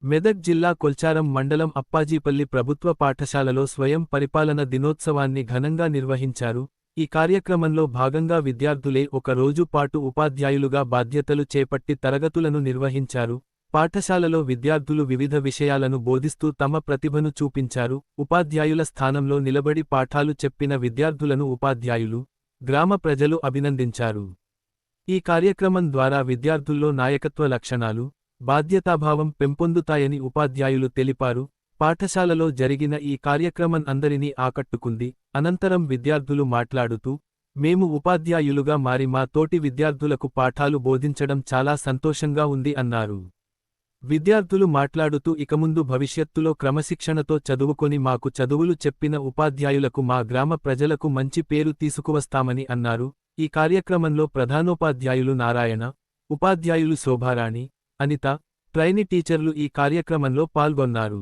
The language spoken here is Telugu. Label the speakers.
Speaker 1: మెదక్ జిల్లా కొల్చారం మండలం అప్పాజీపల్లి ప్రభుత్వ పాఠశాలలో స్వయం పరిపాలన దినోత్సవాన్ని ఘనంగా నిర్వహించారు. ఈ కార్యక్రమంలో భాగంగా విద్యార్థులే ఒక రోజు పాటు ఉపాధ్యాయులుగా బాధ్యతలు చేపట్టి తరగతులను నిర్వహించారు. పాఠశాలలో విద్యార్థులు వివిధ విషయాలను బోధిస్తూ తమ ప్రతిభను చూపించారు. ఉపాధ్యాయుల స్థానంలో నిలబడి పాఠాలు చెప్పిన విద్యార్థులను ఉపాధ్యాయులు, గ్రామ ప్రజలు అభినందించారు. ఈ కార్యక్రమం ద్వారా విద్యార్థుల్లో నాయకత్వ లక్షణాలు, బాధ్యతాభావం పెంపొందుతాయని ఉపాధ్యాయులు తెలిపారు. పాఠశాలలో జరిగిన ఈ కార్యక్రమం అందరినీ ఆకట్టుకుంది. అనంతరం విద్యార్థులు మాట్లాడుతూ, మేము ఉపాధ్యాయులుగా మారి మా తోటి విద్యార్థులకు పాఠాలు బోధించడం చాలా సంతోషంగా ఉంది అన్నారు. విద్యార్థులు మాట్లాడుతూ ఇకముందు భవిష్యత్తులో క్రమశిక్షణతో చదువుకొని మాకు చదువులు చెప్పిన ఉపాధ్యాయులకు మా గ్రామ ప్రజలకు మంచి పేరు తీసుకువస్తామని అన్నారు. ఈ కార్యక్రమంలో ప్రధానోపాధ్యాయులు నారాయణ, ఉపాధ్యాయులు శోభారాణి, అనిత, ట్రైనీ టీచర్లు ఈ కార్యక్రమంలో పాల్గొన్నారు.